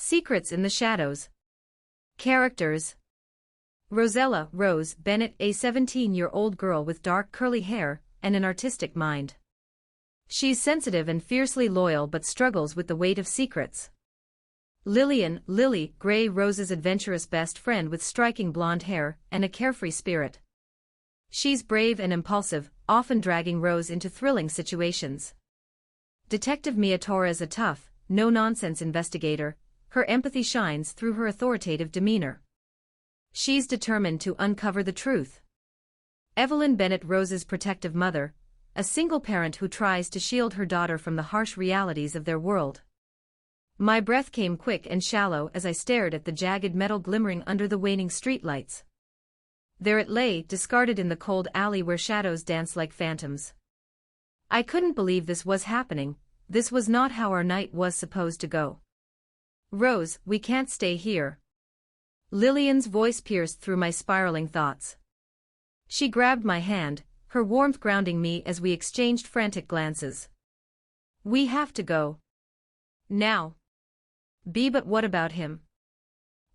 Secrets in the Shadows. Characters. Rosella Rose Bennett, a 17-year-old girl with dark curly hair and an artistic mind. She's sensitive and fiercely loyal but struggles with the weight of secrets. Lillian Lily Gray, Rose's adventurous best friend with striking blonde hair and a carefree spirit. She's brave and impulsive, often dragging Rose into thrilling situations. Detective Mia Torres, a tough, no-nonsense investigator. Her empathy shines through her authoritative demeanor. She's determined to uncover the truth. Evelyn Bennett, Rose's protective mother, a single parent who tries to shield her daughter from the harsh realities of their world. My breath came quick and shallow as I stared at the jagged metal glimmering under the waning streetlights. There it lay, discarded in the cold alley where shadows danced like phantoms. I couldn't believe this was happening. This was not how our night was supposed to go. Rose, we can't stay here. Lillian's voice pierced through my spiraling thoughts. She grabbed my hand, her warmth grounding me as we exchanged frantic glances. We have to go. Now. But what about him?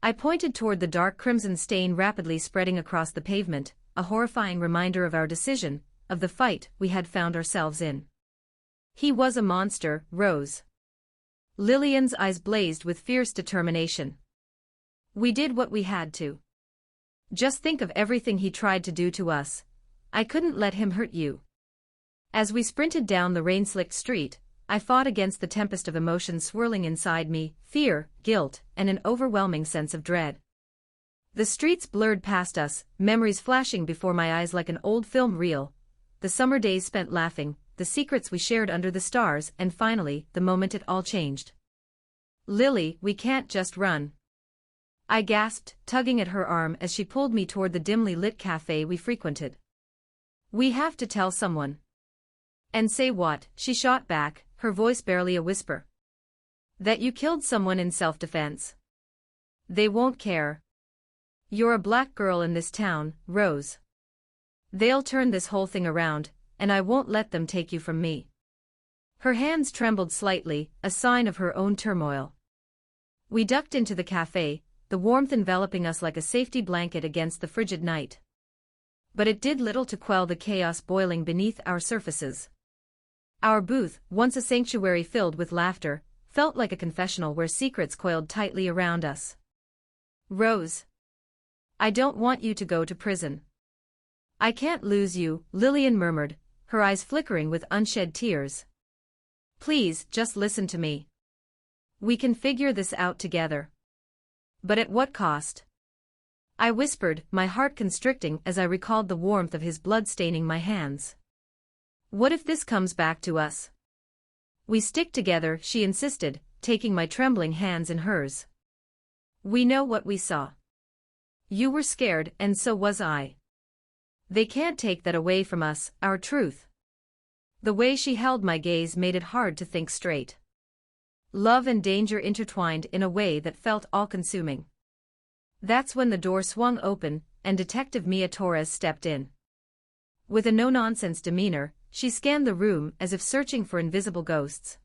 I pointed toward the dark crimson stain rapidly spreading across the pavement, a horrifying reminder of our decision, of the fight we had found ourselves in. He was a monster, Rose. Lillian's eyes blazed with fierce determination. We did what we had to. Just think of everything he tried to do to us. I couldn't let him hurt you. As we sprinted down the rain-slicked street, I fought against the tempest of emotions swirling inside me, fear, guilt, and an overwhelming sense of dread. The streets blurred past us, memories flashing before my eyes like an old film reel. The summer days spent laughing, the secrets we shared under the stars, and finally, the moment it all changed. Lily, we can't just run. I gasped, tugging at her arm as she pulled me toward the dimly lit cafe we frequented. We have to tell someone. And say what? She shot back, her voice barely a whisper. That you killed someone in self-defense. They won't care. You're a black girl in this town, Rose. They'll turn this whole thing around, and I won't let them take you from me. Her hands trembled slightly, a sign of her own turmoil. We ducked into the cafe, the warmth enveloping us like a safety blanket against the frigid night. But it did little to quell the chaos boiling beneath our surfaces. Our booth, once a sanctuary filled with laughter, felt like a confessional where secrets coiled tightly around us. Rose. I don't want you to go to prison. I can't lose you, Lillian murmured, her eyes flickering with unshed tears. Please, just listen to me. We can figure this out together. But at what cost? I whispered, my heart constricting as I recalled the warmth of his blood staining my hands. What if this comes back to us? We stick together, she insisted, taking my trembling hands in hers. We know what we saw. You were scared, and so was I. They can't take that away from us, our truth. The way she held my gaze made it hard to think straight. Love and danger intertwined in a way that felt all-consuming. That's when the door swung open, and Detective Mia Torres stepped in. With a no-nonsense demeanor, she scanned the room as if searching for invisible ghosts.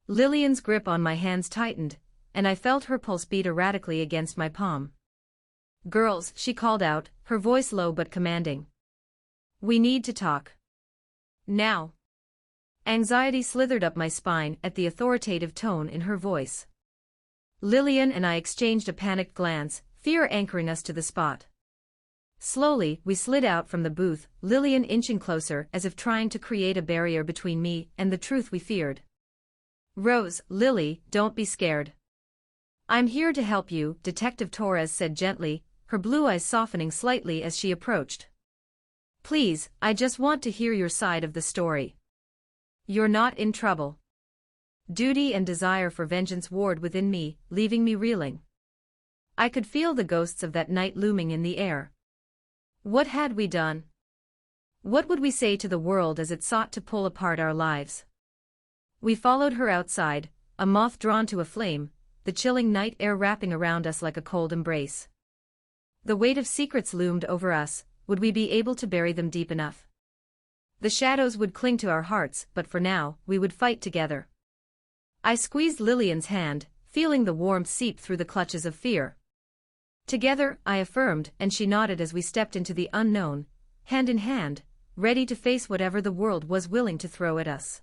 Lillian's grip on my hands tightened, and I felt her pulse beat erratically against my palm. Girls, she called out, her voice low but commanding. We need to talk. Now. Anxiety slithered up my spine at the authoritative tone in her voice. Lillian and I exchanged a panicked glance, fear anchoring us to the spot. Slowly, we slid out from the booth, Lillian inching closer as if trying to create a barrier between me and the truth we feared. Rose, Lily, don't be scared. I'm here to help you, Detective Torres said gently, her blue eyes softening slightly as she approached. Please, I just want to hear your side of the story. You're not in trouble. Duty and desire for vengeance warred within me, leaving me reeling. I could feel the ghosts of that night looming in the air. What had we done? What would we say to the world as it sought to pull apart our lives? We followed her outside, a moth drawn to a flame, the chilling night air wrapping around us like a cold embrace. The weight of secrets loomed over us, would we be able to bury them deep enough? The shadows would cling to our hearts, but for now, we would fight together. I squeezed Lillian's hand, feeling the warmth seep through the clutches of fear. Together, I affirmed, and she nodded as we stepped into the unknown, hand in hand, ready to face whatever the world was willing to throw at us.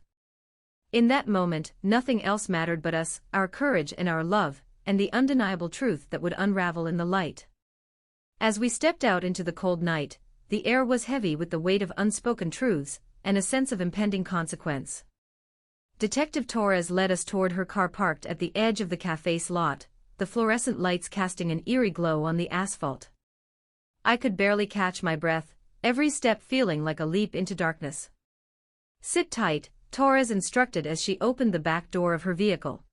In that moment, nothing else mattered but us, our courage and our love, and the undeniable truth that would unravel in the light. As we stepped out into the cold night, the air was heavy with the weight of unspoken truths, and a sense of impending consequence. Detective Torres led us toward her car parked at the edge of the cafe's lot, the fluorescent lights casting an eerie glow on the asphalt. I could barely catch my breath, every step feeling like a leap into darkness. "Sit tight," Torres instructed as she opened the back door of her vehicle.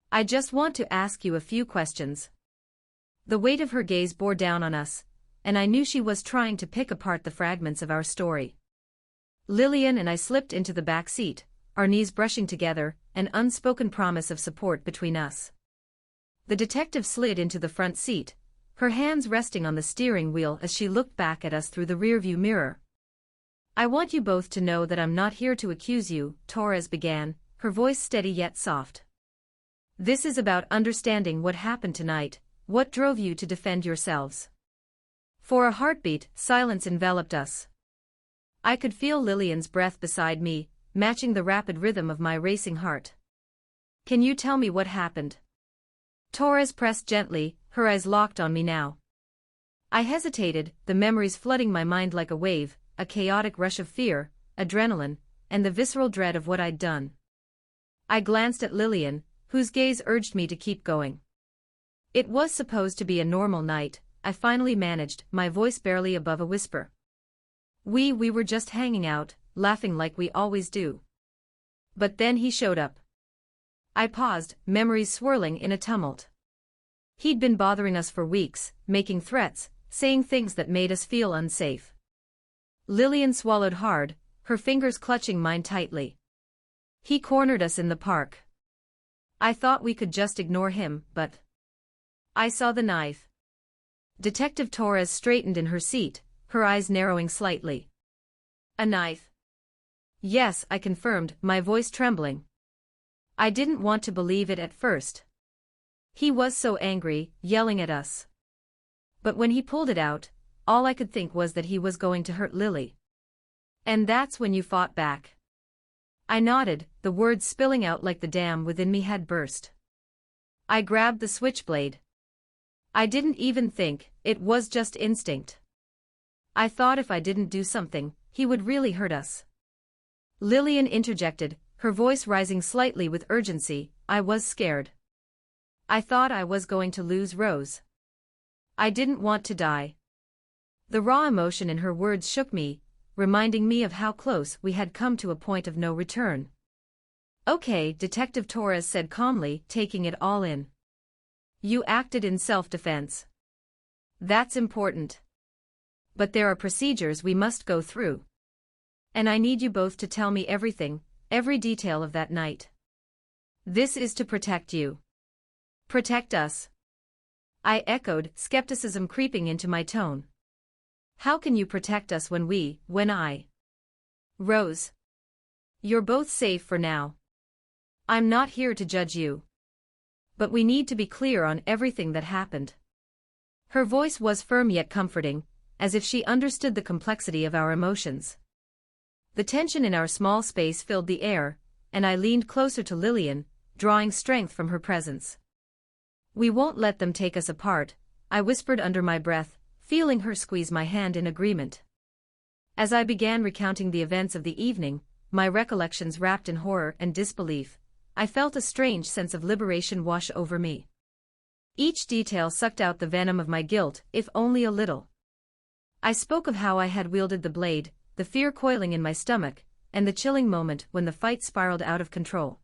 "I just want to ask you a few questions." The weight of her gaze bore down on us, and I knew she was trying to pick apart the fragments of our story. Lillian and I slipped into the back seat, our knees brushing together, an unspoken promise of support between us. The detective slid into the front seat, her hands resting on the steering wheel as she looked back at us through the rearview mirror. "I want you both to know that I'm not here to accuse you," Torres began, her voice steady yet soft. "This is about understanding what happened tonight, what drove you to defend yourselves." For a heartbeat, silence enveloped us. I could feel Lillian's breath beside me, matching the rapid rhythm of my racing heart. "Can you tell me what happened?" Torres pressed gently, her eyes locked on me now. I hesitated, the memories flooding my mind like a wave, a chaotic rush of fear, adrenaline, and the visceral dread of what I'd done. I glanced at Lillian, whose gaze urged me to keep going. "It was supposed to be a normal night," I finally managed, my voice barely above a whisper. We were just hanging out, laughing like we always do." But then he showed up. I paused, memories swirling in a tumult. He'd been bothering us for weeks, making threats, saying things that made us feel unsafe. Lillian swallowed hard, her fingers clutching mine tightly. "He cornered us in the park. I thought we could just ignore him, but I saw the knife." Detective Torres straightened in her seat, her eyes narrowing slightly. "A knife?" "Yes," I confirmed, my voice trembling. I didn't want to believe it at first. He was so angry, yelling at us. But when he pulled it out, all I could think was that he was going to hurt Lily. "And that's when you fought back." I nodded, the words spilling out like the dam within me had burst. I grabbed the switchblade. I didn't even think, it was just instinct. I thought if I didn't do something, he would really hurt us. Lillian interjected, her voice rising slightly with urgency. "I was scared. I thought I was going to lose Rose. I didn't want to die." The raw emotion in her words shook me, reminding me of how close we had come to a point of no return. "Okay," Detective Torres said calmly, taking it all in. "You acted in self-defense. That's important. But there are procedures we must go through. And I need you both to tell me everything, every detail of that night. This is to protect you." "Protect us?" I echoed, skepticism creeping into my tone. "How can you protect us when I... Rose. You're both safe for now. I'm not here to judge you. But we need to be clear on everything that happened." Her voice was firm yet comforting, as if she understood the complexity of our emotions. The tension in our small space filled the air, and I leaned closer to Lillian, drawing strength from her presence. "We won't let them take us apart," I whispered under my breath, feeling her squeeze my hand in agreement. As I began recounting the events of the evening, my recollections wrapped in horror and disbelief, I felt a strange sense of liberation wash over me. Each detail sucked out the venom of my guilt, if only a little. I spoke of how I had wielded the blade, the fear coiling in my stomach, and the chilling moment when the fight spiraled out of control.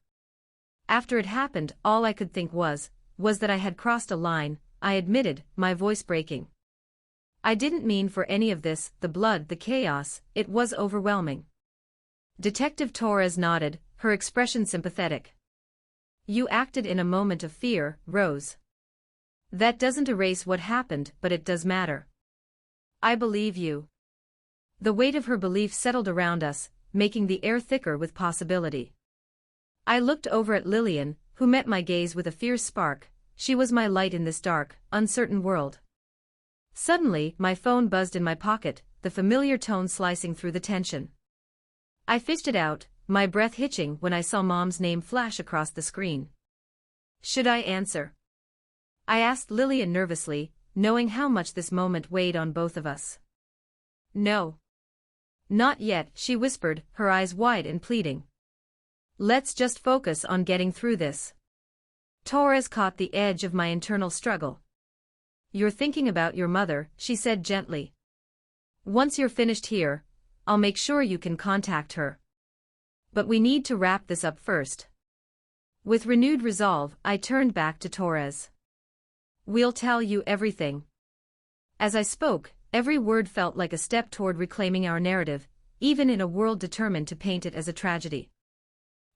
After it happened, all I could think was that I had crossed a line, I admitted, my voice breaking. "I didn't mean for any of this, the blood, the chaos, it was overwhelming." Detective Torres nodded, her expression sympathetic. "You acted in a moment of fear, Rose. That doesn't erase what happened, but it does matter. I believe you." The weight of her belief settled around us, making the air thicker with possibility. I looked over at Lillian, who met my gaze with a fierce spark. She was my light in this dark, uncertain world. Suddenly, my phone buzzed in my pocket, the familiar tone slicing through the tension. I fished it out, my breath hitching when I saw Mom's name flash across the screen. Should I answer? I asked Lillian nervously, knowing how much this moment weighed on both of us. No. Not yet, she whispered, her eyes wide and pleading. Let's just focus on getting through this. Torres caught the edge of my internal struggle. You're thinking about your mother, she said gently. Once you're finished here, I'll make sure you can contact her. But we need to wrap this up first. With renewed resolve, I turned back to Torres. We'll tell you everything. As I spoke, every word felt like a step toward reclaiming our narrative, even in a world determined to paint it as a tragedy.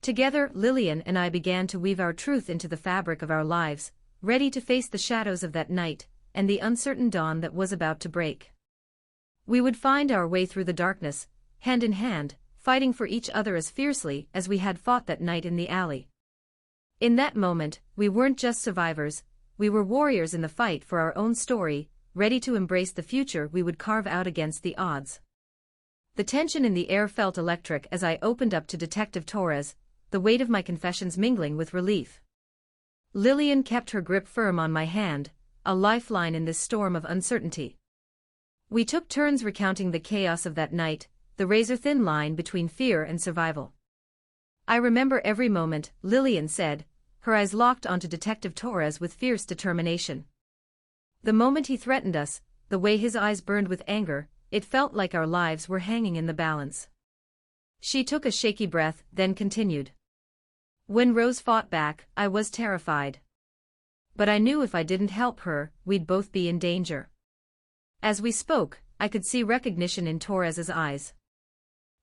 Together, Lillian and I began to weave our truth into the fabric of our lives, ready to face the shadows of that night, and the uncertain dawn that was about to break. We would find our way through the darkness, hand in hand, fighting for each other as fiercely as we had fought that night in the alley. In that moment, we weren't just survivors, we were warriors in the fight for our own story, ready to embrace the future we would carve out against the odds. The tension in the air felt electric as I opened up to Detective Torres, the weight of my confessions mingling with relief. Lillian kept her grip firm on my hand, a lifeline in this storm of uncertainty. We took turns recounting the chaos of that night, the razor-thin line between fear and survival. I remember every moment, Lillian said, her eyes locked onto Detective Torres with fierce determination. The moment he threatened us, the way his eyes burned with anger, it felt like our lives were hanging in the balance. She took a shaky breath, then continued. When Rose fought back, I was terrified. But I knew if I didn't help her, we'd both be in danger. As we spoke, I could see recognition in Torres's eyes.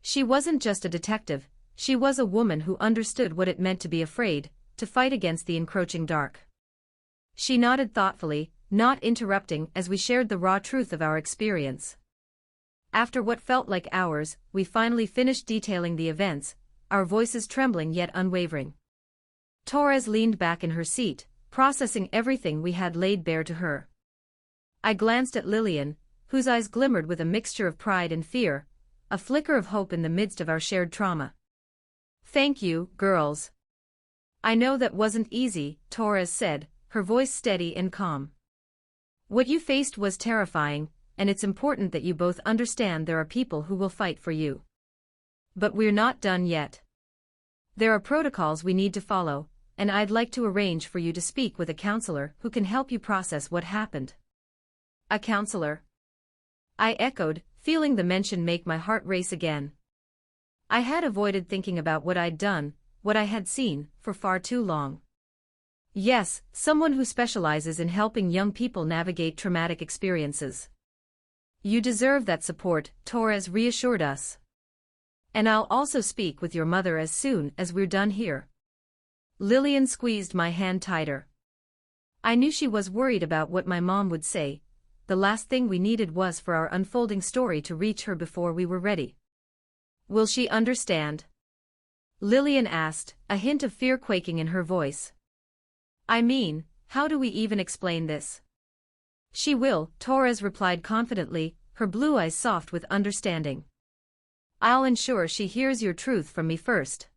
She wasn't just a detective, she was a woman who understood what it meant to be afraid, to fight against the encroaching dark. She nodded thoughtfully, not interrupting as we shared the raw truth of our experience. After what felt like hours, we finally finished detailing the events, our voices trembling yet unwavering. Torres leaned back in her seat, processing everything we had laid bare to her. I glanced at Lillian, whose eyes glimmered with a mixture of pride and fear, a flicker of hope in the midst of our shared trauma. Thank you, girls. I know that wasn't easy, Torres said, her voice steady and calm. What you faced was terrifying, and it's important that you both understand there are people who will fight for you. But we're not done yet. There are protocols we need to follow, and I'd like to arrange for you to speak with a counselor who can help you process what happened. A counselor? I echoed, feeling the mention make my heart race again. I had avoided thinking about what I'd done, what I had seen, for far too long. Yes, someone who specializes in helping young people navigate traumatic experiences. You deserve that support, Torres reassured us. And I'll also speak with your mother as soon as we're done here. Lillian squeezed my hand tighter. I knew she was worried about what my mom would say. The last thing we needed was for our unfolding story to reach her before we were ready. Will she understand? Lillian asked, a hint of fear quaking in her voice. I mean, how do we even explain this? She will, Torres replied confidently, her blue eyes soft with understanding. I'll ensure she hears your truth from me first.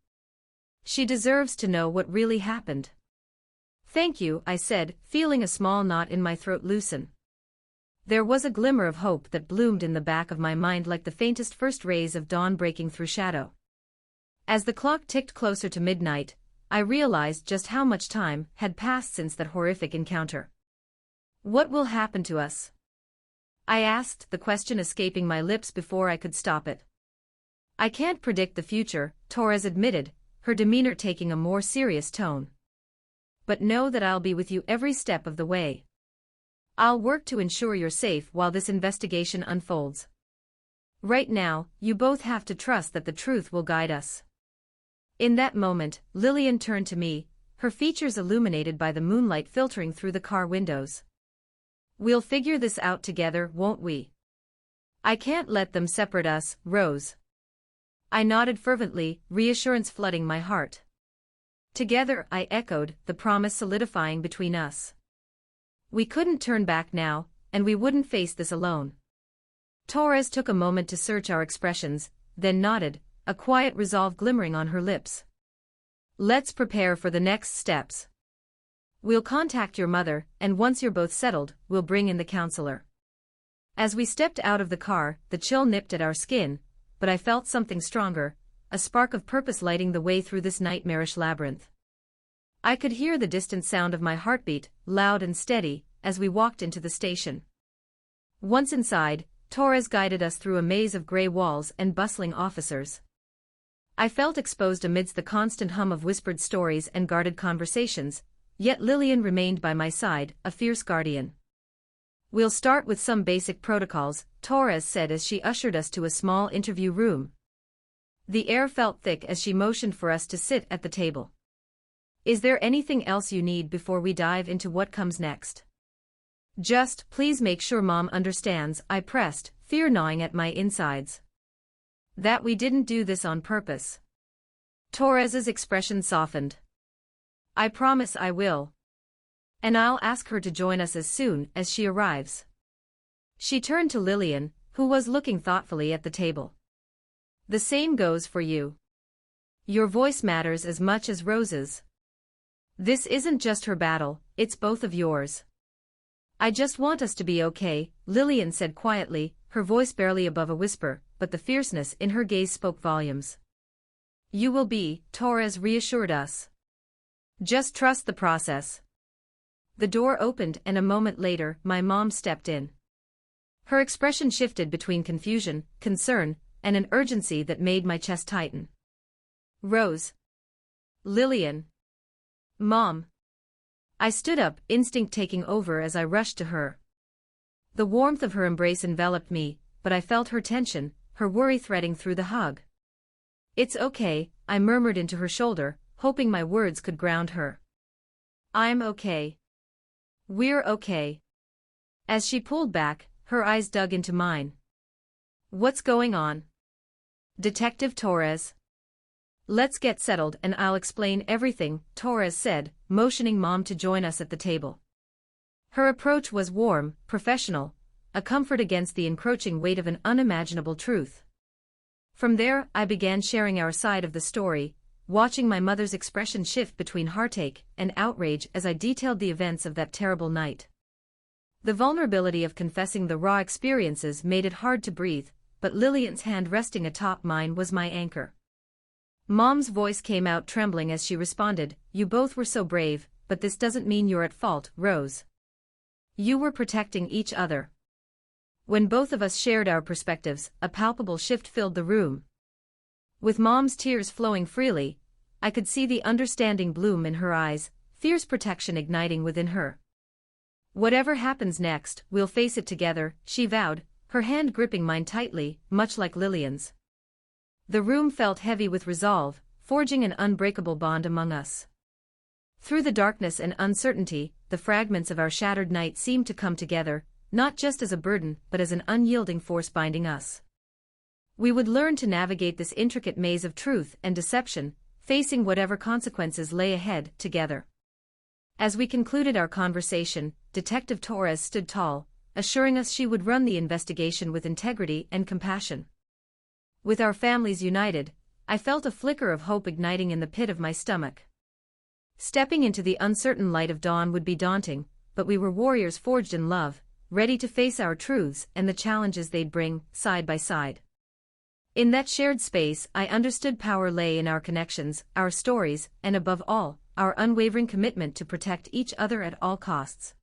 She deserves to know what really happened. Thank you, I said, feeling a small knot in my throat loosen. There was a glimmer of hope that bloomed in the back of my mind like the faintest first rays of dawn breaking through shadow. As the clock ticked closer to midnight, I realized just how much time had passed since that horrific encounter. What will happen to us? I asked, the question escaping my lips before I could stop it. I can't predict the future, Torres admitted, her demeanor taking a more serious tone. But know that I'll be with you every step of the way. I'll work to ensure you're safe while this investigation unfolds. Right now, you both have to trust that the truth will guide us. In that moment, Lillian turned to me, her features illuminated by the moonlight filtering through the car windows. We'll figure this out together, won't we? I can't let them separate us, Rose. I nodded fervently, reassurance flooding my heart. Together, I echoed, the promise solidifying between us. We couldn't turn back now, and we wouldn't face this alone. Torres took a moment to search our expressions, then nodded, a quiet resolve glimmering on her lips. Let's prepare for the next steps. We'll contact your mother, and once you're both settled, we'll bring in the counselor. As we stepped out of the car, the chill nipped at our skin, but I felt something stronger, a spark of purpose lighting the way through this nightmarish labyrinth. I could hear the distant sound of my heartbeat, loud and steady, as we walked into the station. Once inside, Torres guided us through a maze of gray walls and bustling officers. I felt exposed amidst the constant hum of whispered stories and guarded conversations, yet Lillian remained by my side, a fierce guardian. We'll start with some basic protocols, Torres said as she ushered us to a small interview room. The air felt thick as she motioned for us to sit at the table. Is there anything else you need before we dive into what comes next? Just, please make sure Mom understands, I pressed, fear gnawing at my insides. That we didn't do this on purpose. Torres's expression softened. I promise I will. And I'll ask her to join us as soon as she arrives. She turned to Lillian, who was looking thoughtfully at the table. The same goes for you. Your voice matters as much as Rose's. This isn't just her battle, it's both of yours. I just want us to be okay, Lillian said quietly, her voice barely above a whisper, but the fierceness in her gaze spoke volumes. You will be, Torres reassured us. Just trust the process. The door opened and a moment later, my mom stepped in. Her expression shifted between confusion, concern, and an urgency that made my chest tighten. Rose. Lillian. Mom. I stood up, instinct taking over as I rushed to her. The warmth of her embrace enveloped me, but I felt her tension, her worry threading through the hug. It's okay, I murmured into her shoulder, hoping my words could ground her. I'm okay. We're okay. As she pulled back, her eyes dug into mine. What's going on? Detective Torres. Let's get settled and I'll explain everything, Torres said, motioning Mom to join us at the table. Her approach was warm, professional, a comfort against the encroaching weight of an unimaginable truth. From there, I began sharing our side of the story, watching my mother's expression shift between heartache and outrage as I detailed the events of that terrible night. The vulnerability of confessing the raw experiences made it hard to breathe, but Lillian's hand resting atop mine was my anchor. Mom's voice came out trembling as she responded, You both were so brave, but this doesn't mean you're at fault, Rose. You were protecting each other. When both of us shared our perspectives, a palpable shift filled the room. With Mom's tears flowing freely, I could see the understanding bloom in her eyes, fierce protection igniting within her. Whatever happens next, we'll face it together, she vowed, her hand gripping mine tightly, much like Lillian's. The room felt heavy with resolve, forging an unbreakable bond among us. Through the darkness and uncertainty, the fragments of our shattered night seemed to come together, not just as a burden but as an unyielding force binding us. We would learn to navigate this intricate maze of truth and deception, facing whatever consequences lay ahead, together. As we concluded our conversation, Detective Torres stood tall, assuring us she would run the investigation with integrity and compassion. With our families united, I felt a flicker of hope igniting in the pit of my stomach. Stepping into the uncertain light of dawn would be daunting, but we were warriors forged in love, ready to face our truths and the challenges they'd bring, side by side. In that shared space, I understood power lay in our connections, our stories, and above all, our unwavering commitment to protect each other at all costs.